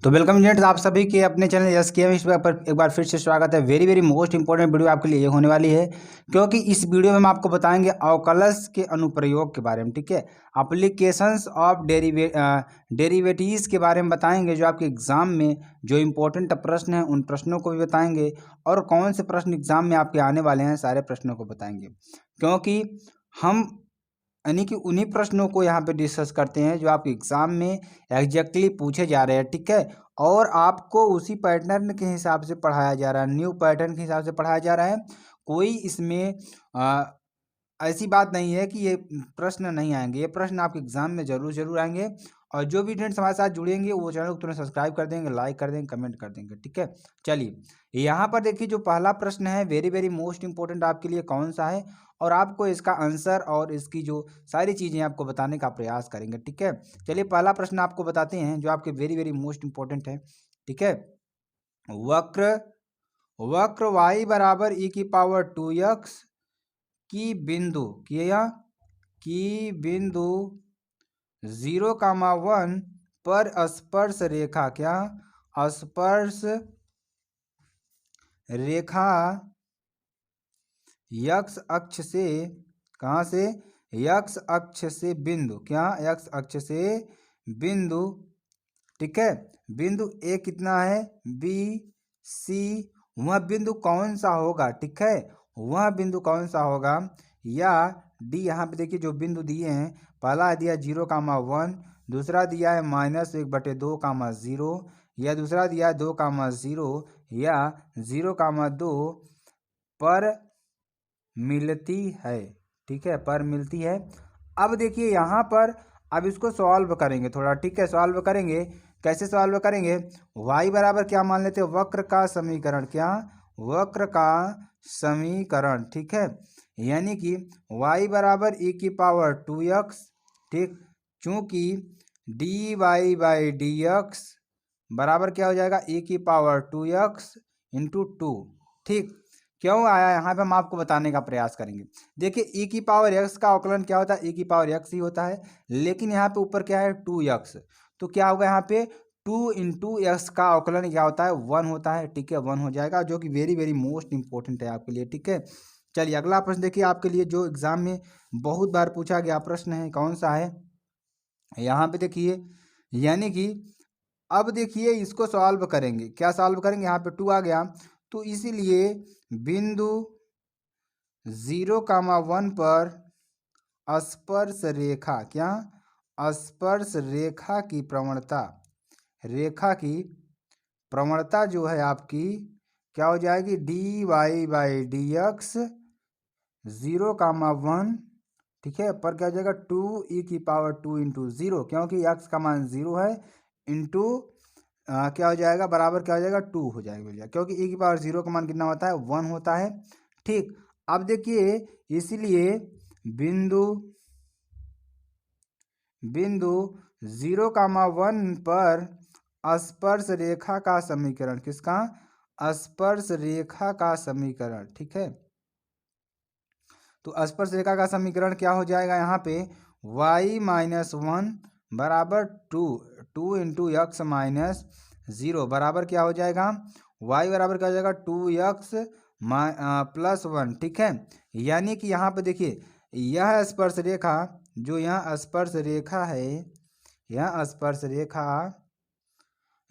तो welcome students, आप सभी के अपने चैनल यस के एम पर एक बार फिर से स्वागत है। Very very most important video आपके लिए ये होने वाली है, क्योंकि इस वीडियो में हम आपको बताएंगे अवकलज के अनुप्रयोग के बारे में। ठीक है, एप्लीकेशंस ऑफ डेरिवेटिव्स के बारे में बताएंगे, जो आपके एग्जाम में जो इंपॉर्टेंट प्रश्न हैं उन प्रश्नों को भी बताएंगे, और कौन से प्रश्न एग्जाम में आपके आने वाले हैं सारे प्रश्नों को बताएंगे, क्योंकि हम यानी कि उन्हीं प्रश्नों को यहाँ पे डिस्कस करते हैं जो आपके एग्जाम में एग्जैक्टली पूछे जा रहे हैं। ठीक है, और आपको उसी पैटर्न के हिसाब से पढ़ाया जा रहा है, न्यू पैटर्न के हिसाब से पढ़ाया जा रहा है। कोई इसमें ऐसी बात नहीं है कि ये प्रश्न नहीं आएंगे, ये प्रश्न आपके एग्जाम में जरूर आएंगे। और जो भी स्टूडेंट्स हमारे साथ जुड़ेंगे वो चैनल को तुरंत सब्सक्राइब कर देंगे, लाइक कर देंगे, कमेंट कर देंगे। ठीक है, चलिए यहाँ पर देखिए, जो पहला प्रश्न है वेरी वेरी मोस्ट इंपॉर्टेंट आपके लिए कौन सा है, और आपको इसका आंसर और इसकी जो सारी चीज़ें आपको बताने का प्रयास करेंगे। ठीक है, चलिए पहला प्रश्न आपको बताते हैं जो आपके वेरी वेरी मोस्ट इंपॉर्टेंट है। ठीक है, वक्र वक्र y बराबर e की पावर 2x की बिंदु 0,1 पर स्पर्श रेखा स्पर्श रेखा यक्स अक्ष से, कहाँ से, यक्स अक्ष से बिंदु, यक्स अक्ष से बिंदु। ठीक है, बिंदु ए कितना है, बी सी, वह बिंदु कौन सा होगा। ठीक है, वह बिंदु कौन सा होगा, या डी। यहाँ पे देखिए जो बिंदु दिए हैं, पहला दिया 0,1, दूसरा दिया है -1/2,0, या दूसरा दिया है 2,0, या 0,2 पर मिलती है। ठीक है, पर मिलती है। अब देखिए यहाँ पर, अब इसको सॉल्व करेंगे थोड़ा। ठीक है, सॉल्व करेंगे, कैसे सॉल्व करेंगे, y बराबर क्या मान लेते हैं, वक्र का समीकरण, वक्र का समीकरण। ठीक है, यानी कि y बराबर e की पावर 2x। ठीक, चूंकि dy बाई डी एक्स बराबर क्या हो जाएगा, e की पावर 2x इंटू 2। ठीक, क्यों आया यहाँ पे हम आपको बताने का प्रयास करेंगे। देखिए e की पावर x का अवकलन क्या होता है, e की पावर x ही होता है, लेकिन यहाँ पे ऊपर क्या है 2x, तो क्या होगा यहाँ पे 2 इंटू एक्स का अवकलन क्या होता है, 1 होता है। ठीक है, 1 हो जाएगा, जो कि वेरी वेरी मोस्ट इंपॉर्टेंट है आपके लिए। ठीक है, चलिए अगला प्रश्न देखिए, आपके लिए जो एग्जाम में बहुत बार पूछा गया प्रश्न है, कौन सा है, यहाँ पे देखिए, यानी कि अब देखिए इसको सॉल्व करेंगे, क्या सॉल्व करेंगे, यहाँ पे 2 आ गया, तो इसीलिए बिंदु 0,1 पर स्पर्श रेखा, स्पर्श रेखा की प्रवणता जो है आपकी क्या हो जाएगी, dy बाई डी एक्स 0,1। ठीक है, पर क्या हो जाएगा 2 e की पावर 2 इंटू 0, क्योंकि x का मान 0 है, इंटू क्या हो जाएगा, बराबर क्या हो जाएगा 2 हो जाएगा भैया, क्योंकि e की पावर 0 का मान कितना होता है, 1 होता है। ठीक, अब देखिए इसलिए बिंदु 0,1 पर स्पर्श रेखा का समीकरण, स्पर्श रेखा का समीकरण। ठीक है, तो स्पर्श रेखा का समीकरण क्या हो जाएगा, यहाँ पे y-1 बराबर 2 इंटू एक्स -0 बराबर क्या हो जाएगा, y बराबर क्या हो जाएगा 2x प्लस 1। ठीक है, यानी कि यहाँ पे देखिए यह स्पर्श रेखा, जो यह स्पर्श रेखा है, यह स्पर्श रेखा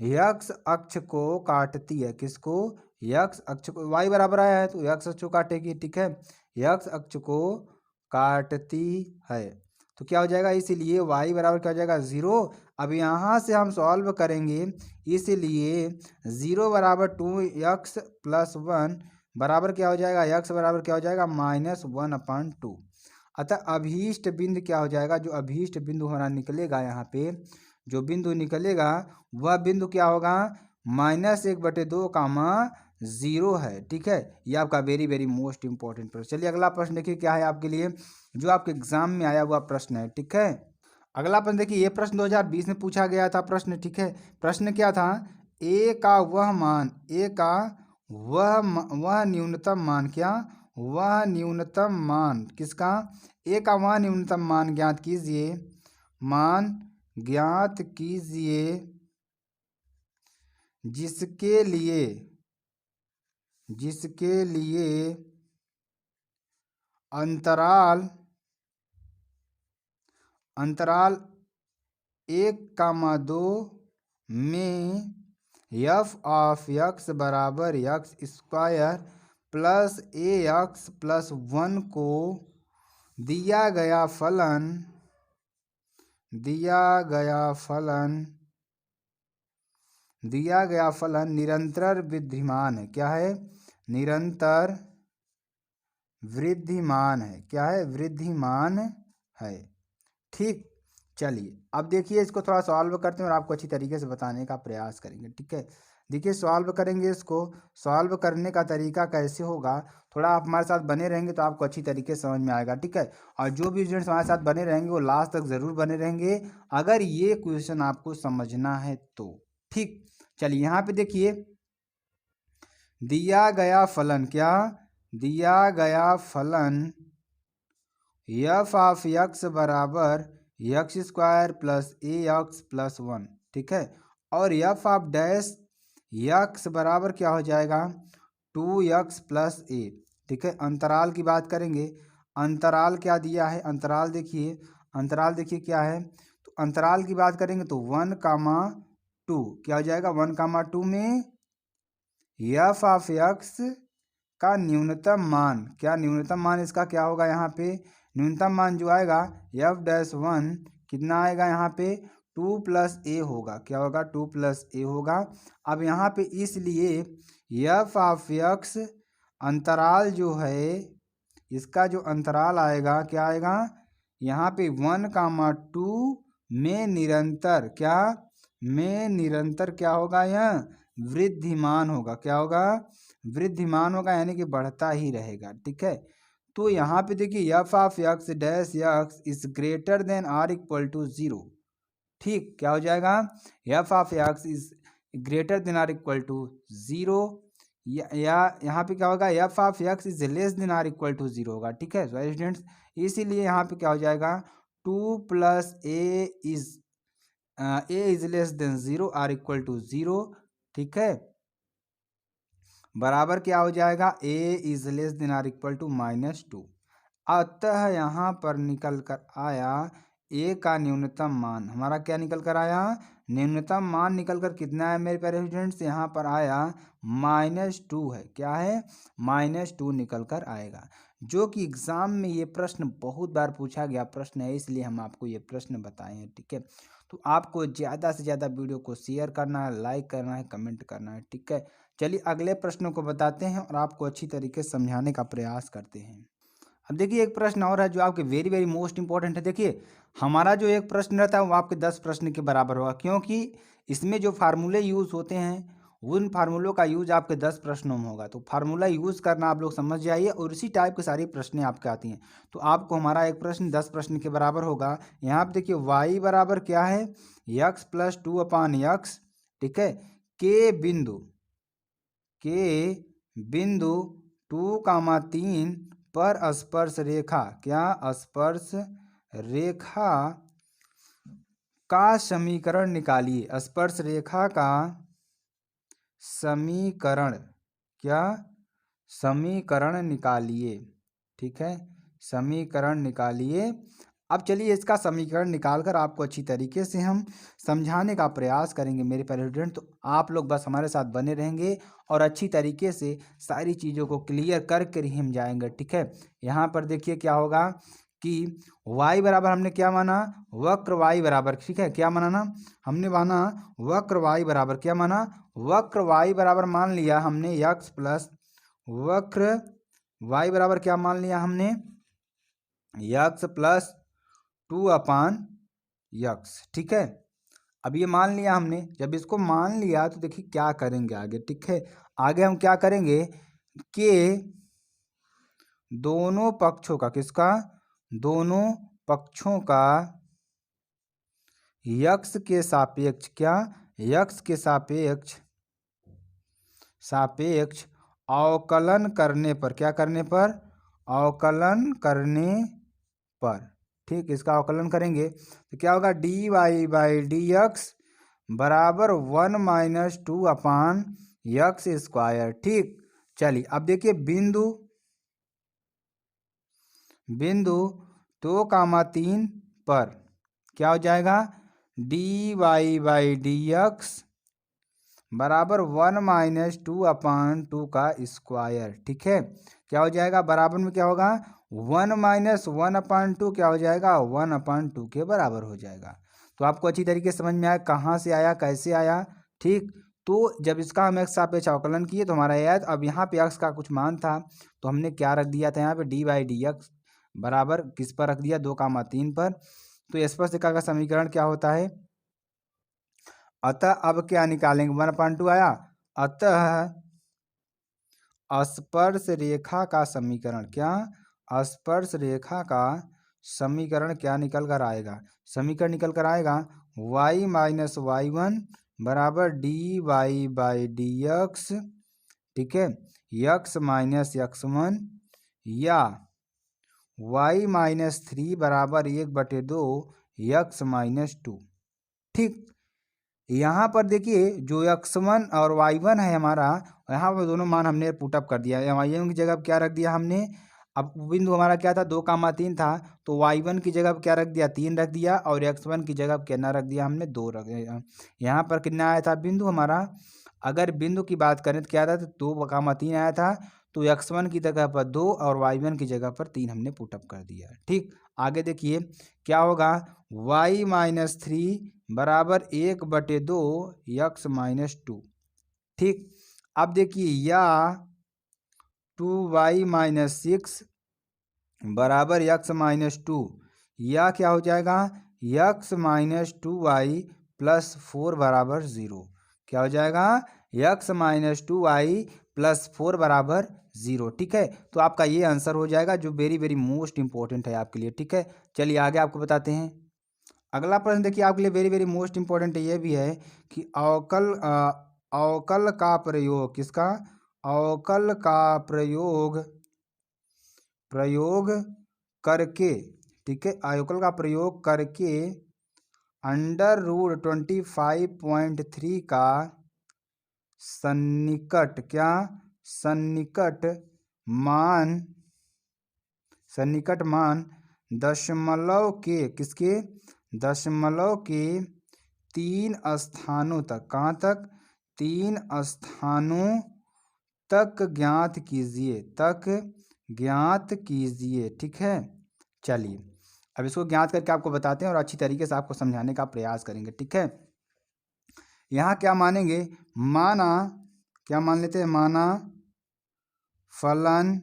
यक्स अक्ष को काटती है, किसको, यक्स अक्ष को, y बराबर आया है तो यक्स अक्ष को काटेगी। ठीक है, यक्स अक्ष को काटती है, तो क्या हो जाएगा, इसीलिए y बराबर क्या हो जाएगा 0। अब यहाँ से हम सॉल्व करेंगे, इसलिए 0 बराबर 2x प्लस 1 बराबर क्या हो जाएगा, x बराबर क्या हो जाएगा -1/2। अतः अभीष्ट बिंदु क्या हो जाएगा, जो अभीष्ट बिंदु हमारा निकलेगा, यहाँ पे जो बिंदु निकलेगा वह बिंदु क्या होगा, -1/2, 0 है। ठीक है, ये आपका वेरी वेरी मोस्ट इंपॉर्टेंट प्रश्न। चलिए अगला प्रश्न देखिए क्या है आपके लिए, जो आपके एग्जाम में आया हुआ प्रश्न है। ठीक है, अगला प्रश्न देखिए, ये प्रश्न 2020 में पूछा गया था प्रश्न। ठीक है, प्रश्न क्या था, ए का वह न्यूनतम मान, वह न्यूनतम मान किसका, ए का वह न्यूनतम मान ज्ञात कीजिए जिसके लिए अंतराल 1,2 में f ऑफ x बराबर एक्स स्क्वायर प्लस ए एक्स प्लस 1 को दिया गया फलन निरंतर वृद्धिमान है। क्या है? निरंतर वृद्धिमान है। क्या है? वृद्धिमान है। ठीक, चलिए अब देखिए इसको थोड़ा सॉल्व करते हैं और आपको अच्छी तरीके से बताने का प्रयास करेंगे। ठीक है, देखिए सॉल्व करेंगे। इसको सॉल्व करने का तरीका कैसे होगा, थोड़ा आप हमारे साथ बने रहेंगे तो आपको अच्छी तरीके से समझ में आएगा। ठीक है, और जो भी स्टूडेंट्स हमारे साथ बने रहेंगे वो लास्ट तक ज़रूर बने रहेंगे अगर ये क्वेश्चन आपको समझना है तो। ठीक, चलिए यहाँ पे देखिए दिया गया फलन, क्या दिया गया फलन f ऑफ x बराबर एक्स स्क्वायर प्लस ए एक्स प्लस 1। ठीक है, और f ऑफ डैश x बराबर क्या हो जाएगा 2x प्लस ए। ठीक है, अंतराल की बात करेंगे। अंतराल क्या दिया है, अंतराल देखिए क्या है, तो अंतराल की बात करेंगे तो 1,2 क्या हो जाएगा 1,2 में f ऑफ x का न्यूनतम मान, क्या न्यूनतम मान इसका क्या होगा, यहाँ पे न्यूनतम मान जो आएगा f-1 कितना आएगा, यहाँ पे 2 प्लस ए होगा। क्या होगा 2 प्लस ए होगा। अब यहाँ पे इसलिए f ऑफ x अंतराल जो है इसका जो अंतराल आएगा क्या आएगा, यहाँ पे 1,2 में निरंतर क्या होगा, यह वृद्धिमान होगा। क्या होगा, वृद्धिमान होगा, यानी कि बढ़ता ही रहेगा। ठीक है, तो यहाँ पे देखिए f of x dash x is greater than or equal to 0। ठीक, क्या हो जाएगा f of x is greater than or equal to 0, या यहाँ पे क्या होगा f of x is less than or equal to 0 होगा। ठीक है स्टूडेंट्स, इसीलिए यहाँ पे क्या हो जाएगा 2 plus a is less than 0 or equal to 0। ठीक है, बराबर क्या हो जाएगा a is less than or equal to -2। अतः यहाँ पर निकल कर आया a का न्यूनतम मान, हमारा क्या निकल कर आया, न्यूनतम मान निकल कर कितना है मेरे प्यारे स्टूडेंट्स, यहाँ पर आया -2 है। क्या है, -2 निकल कर आएगा, जो कि एग्जाम में ये प्रश्न बहुत बार पूछा गया प्रश्न है, इसलिए हम आपको ये प्रश्न बताए हैं। ठीक है, तो आपको ज़्यादा से ज़्यादा वीडियो को शेयर करना है, लाइक करना है, कमेंट करना है। ठीक है, चलिए अगले प्रश्नों को बताते हैं और आपको अच्छी तरीके से समझाने का प्रयास करते हैं। अब देखिए एक प्रश्न और है जो आपके वेरी वेरी मोस्ट इंपॉर्टेंट है। देखिए हमारा जो एक प्रश्न रहता है वो आपके 10 प्रश्न के बराबर होगा, क्योंकि इसमें जो फार्मूले यूज़ होते हैं उन फार्मूलों का यूज आपके 10 प्रश्नों में होगा। तो फार्मूला यूज़ करना आप लोग समझ जाइए और इसी टाइप की सारी प्रश्न आपके आती हैं। तो आपको हमारा एक प्रश्न 10 प्रश्न के बराबर होगा। यहाँ पर देखिए y बराबर क्या है x प्लस 2/x। ठीक है, के बिंदु 2,3 पर स्पर्श रेखा, क्या स्पर्श रेखा का समीकरण निकालिए। स्पर्श रेखा का समीकरण, क्या समीकरण निकालिए। ठीक है, समीकरण निकालिए। अब चलिए इसका समीकरण निकालकर आपको अच्छी तरीके से हम समझाने का प्रयास करेंगे मेरे प्यारे स्टूडेंट। तो आप लोग बस हमारे साथ बने रहेंगे और अच्छी तरीके से सारी चीज़ों को क्लियर करके ही हम जाएंगे। ठीक है, यहाँ पर देखिए क्या होगा कि y बराबर हमने क्या माना, वक्र y बराबर, ठीक है क्या माना ना, हमने माना वक्र y बराबर, क्या माना वक्र y बराबर मान लिया हमने x प्लस वक्र y बराबर क्या मान लिया हमने x प्लस 2/x। ठीक है, अब ये मान लिया हमने, जब इसको मान लिया तो देखिए क्या करेंगे आगे। ठीक है, आगे हम क्या करेंगे कि दोनों पक्षों का, किसका, दोनों पक्षों का x के सापेक्ष, क्या x के सापेक्ष अवकलन करने पर, क्या करने पर, अवकलन करने पर। ठीक, इसका अवकलन करेंगे तो क्या होगा dy/dx बराबर 1-2/x²। ठीक, चलिए अब देखिए बिंदु 2,3 पर क्या हो जाएगा, dy/dx बराबर 1-2/2²। ठीक है, क्या हो जाएगा, बराबर में क्या होगा, 1-1/2 क्या हो जाएगा, 1/2 के बराबर हो जाएगा। तो आपको अच्छी तरीके से समझ में आया कहाँ से आया, कैसे आया। ठीक, तो जब इसका हम x सापेक्ष अवकलन किए तो हमारा आया। अब यहाँ पे x का कुछ मान था तो हमने क्या रख दिया था, यहाँ पे dy/dx बराबर किस पर रख दिया, 2,3 पर। तो स्पष्ट रेखा का समीकरण क्या होता है, अतः अब क्या निकालेंगे, 1/2 आया। अतः स्पर्श रेखा का समीकरण, क्या, स्पर्श रेखा का समीकरण क्या निकल कर आएगा, समीकरण निकल कर आएगा y-y1 बराबर dy/dx। ठीक है, x-x1 या y-3 बराबर 1/2 x-2। ठीक, यहाँ पर देखिए जो x1 और y1 है हमारा, यहाँ पर दोनों मान हमने पुटअप कर दिया है। y1 की जगह क्या रख दिया हमने, अब बिंदु हमारा क्या था, 2,3 था, तो y1 की जगह क्या रख दिया, 3 रख दिया, और x1 की जगह कितना रख दिया हमने, 2 रख दिया। यहाँ पर कितना आया था बिंदु हमारा, अगर बिंदु की बात करें तो क्या था, तो 2,3 आया था, तो x1 की जगह पर 2 और y1 की जगह पर 3 हमने पुटअप कर दिया। ठीक, आगे देखिए क्या होगा, y-3 बराबर 1/2 x-2। ठीक, अब देखिए या 2y-6 बराबर x-2, या क्या हो जाएगा, x-2y + 4 बराबर 0। क्या हो जाएगा, x-2y + 4 बराबर 0। ठीक है, तो आपका ये आंसर हो जाएगा जो वेरी वेरी मोस्ट इंपॉर्टेंट है आपके लिए। ठीक है, चलिए आगे आपको बताते हैं। अगला प्रश्न देखिए आपके लिए वेरी वेरी मोस्ट इंपॉर्टेंट ये भी है कि अवकल का प्रयोग, किसका, अवकल का प्रयोग करके, ठीक है, अवकल का प्रयोग करके √25.3 का सन्निकट, क्या, सन्निकट मान दशमलव के, किसके, दशमलव के 3 स्थानों तक, कहाँ तक, 3 स्थानों तक ज्ञात कीजिए। ठीक है, चलिए अब इसको ज्ञात करके आपको बताते हैं और अच्छी तरीके से आपको समझाने का प्रयास करेंगे। ठीक है, यहाँ क्या मानेंगे, क्या मान लेते हैं, माना फलन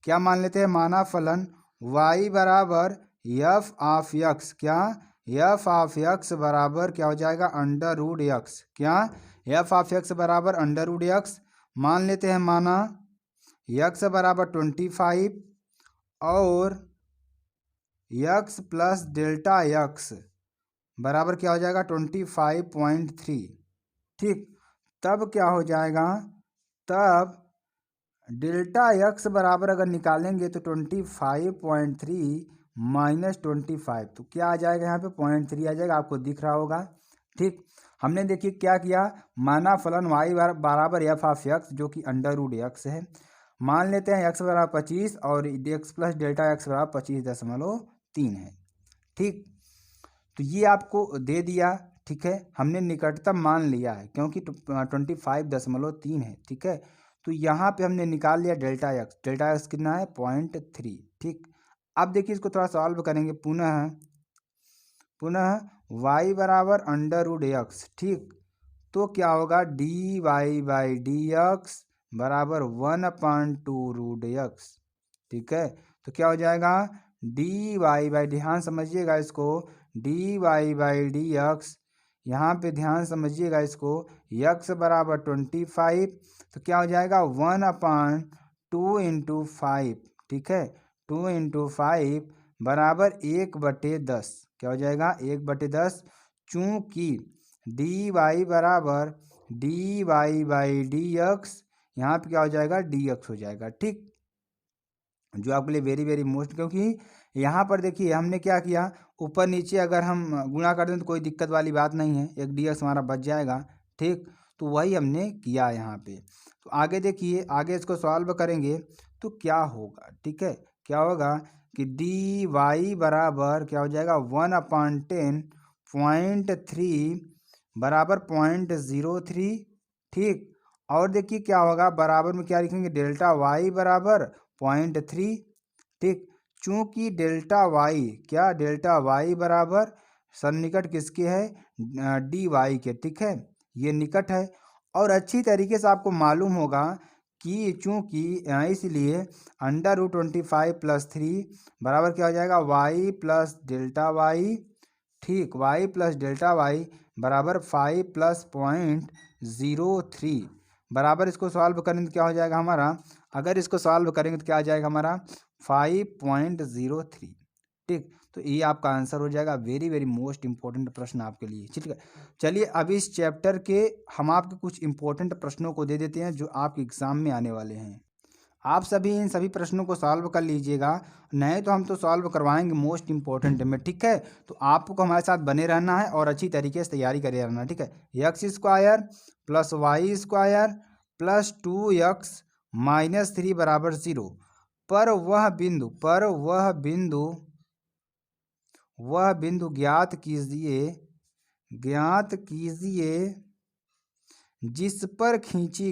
क्या मान लेते हैं, माना फलन y बराबर f(x), क्या, f(x) बराबर क्या हो जाएगा, √x, क्या, f(x) बराबर √x। मान लेते हैं माना x बराबर 25 और x + डेल्टा x बराबर क्या हो जाएगा, 25.3। ठीक, तब क्या हो जाएगा, तब डेल्टा x बराबर अगर निकालेंगे तो 25.3 - 25, तो क्या आ जाएगा, यहाँ पे 0.3 आ जाएगा, आपको दिख रहा होगा। ठीक, हमने देखिए क्या किया, माना फलन y बराबर f(x) जो कि √x है। मान लेते हैं x बराबर 25 और x + डेल्टा x बराबर 25.3 है। ठीक, तो ये आपको दे दिया। ठीक है, हमने निकटतम मान लिया है क्योंकि 25.3 है। ठीक है, तो यहाँ पे हमने निकाल लिया डेल्टा x कितना है, 0.3। ठीक, अब देखिए इसको थोड़ा सॉल्व करेंगे, पुनः y बराबर √x। ठीक, तो क्या होगा, dy/dx बराबर 1/2 √x। ठीक है, तो क्या हो जाएगा, ध्यान समझिएगा इसको, dy/dx, यहाँ पे ध्यान समझिएगा इसको, x बराबर 25, तो क्या हो जाएगा 1/2 × 5। ठीक है, 2 × 5 बराबर 1/10। क्या हो जाएगा, 1/10, चूँकि dy बराबर dy/dx, यहाँ पे क्या हो जाएगा, dx हो जाएगा। ठीक, जो आपके लिए वेरी वेरी मोस्ट, क्योंकि यहाँ पर देखिए हमने क्या किया, ऊपर नीचे अगर हम गुणा कर दें तो कोई दिक्कत वाली बात नहीं है, एक dx हमारा बच जाएगा। ठीक, तो वही हमने किया यहाँ पे। तो आगे देखिए, आगे इसको सॉल्व करेंगे तो क्या होगा। ठीक है, क्या होगा कि डी वाई बराबर क्या हो जाएगा 1/10.3 बराबर 0.03। ठीक, और देखिए क्या होगा, बराबर में क्या लिखेंगे, डेल्टा वाई बराबर 0.3। ठीक, चूंकि डेल्टा वाई क्या, डेल्टा वाई बराबर सन्निकट किसके है, डी वाई के। ठीक है, ये निकट है। और अच्छी तरीके से आपको मालूम होगा कि चूंकि इसलिए √25 + 3 बराबर क्या हो जाएगा, वाई प्लस डेल्टा वाई। ठीक, वाई प्लस डेल्टा वाई बराबर 5 + 0.03 बराबर, इसको सॉल्व करेंगे तो क्या हो जाएगा हमारा, अगर इसको सॉल्व करेंगे तो क्या आ जाएगा हमारा 5.03। ठीक, तो ये आपका आंसर हो जाएगा। वेरी वेरी मोस्ट इंपॉर्टेंट प्रश्न आपके लिए। ठीक है, चलिए अभी इस चैप्टर के हम आपके कुछ इंपॉर्टेंट प्रश्नों को दे देते हैं जो आपके एग्जाम में आने वाले हैं। आप सभी इन सभी प्रश्नों को सॉल्व कर लीजिएगा, नहीं तो हम तो सॉल्व करवाएंगे मोस्ट इंपॉर्टेंट में। ठीक है, तो आपको हमारे साथ बने रहना है और अच्छी तरीके से तैयारी करे रहना है। ठीक है, x² + y² + 2x - 3 बराबर 0 पर वह बिंदु ज्ञात कीजिए जिस पर खींची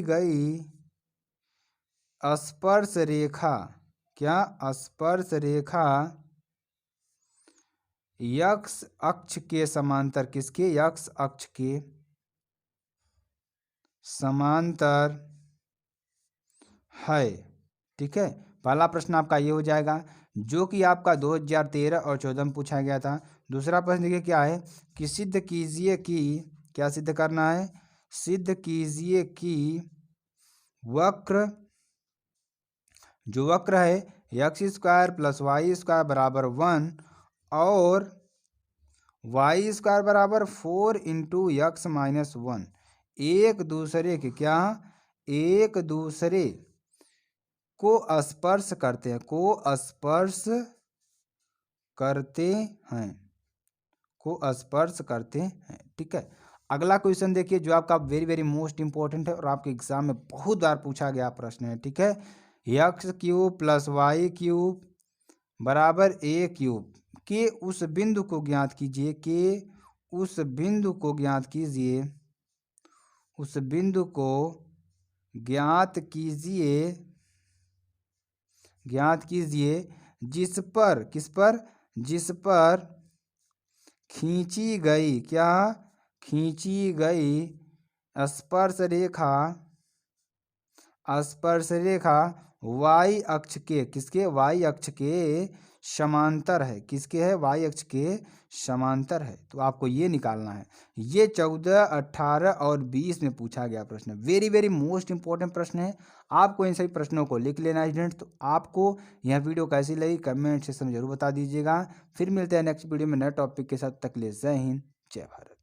गई स्पर्श रेखा, क्या, स्पर्श रेखा x अक्ष के समांतर, किसके, x अक्ष के समांतर है। ठीक है, पहला प्रश्न आपका ये हो जाएगा जो कि आपका 2013 और 2014 में पूछा गया था। दूसरा प्रश्न देखिए क्या है कि सिद्ध कीजिए कि, क्या सिद्ध करना है, सिद्ध कीजिए कि वक्र, जो वक्र है x² + y² बराबर 1 और y² बराबर 4 × x - 1 एक दूसरे के क्या, एक दूसरे को स्पर्श करते हैं, ठीक है, अगला क्वेश्चन देखिए जो आपका वेरी वेरी मोस्ट इंपॉर्टेंट है और आपके एग्जाम में बहुत बार पूछा गया प्रश्न है। ठीक है, x³ + y³ बराबर a³ के उस बिंदु को ज्ञात कीजिए जिस पर, किस पर, जिस पर खींची गई, क्या, खींची गई स्पर्श रेखा y अक्ष के, किसके, y अक्ष के समांतर है, किसके है, y अक्ष के समांतर है। तो आपको ये निकालना है। ये 14, 18 और 20 में पूछा गया प्रश्न, वेरी वेरी मोस्ट इंपॉर्टेंट प्रश्न है। आपको इन सभी प्रश्नों को लिख लेना है स्टूडेंट। तो आपको यह वीडियो कैसी लगी कमेंट सेक्शन में जरूर बता दीजिएगा। फिर मिलते हैं नेक्स्ट वीडियो में नए टॉपिक के साथ, तक के लिए जय हिंद, जय भारत।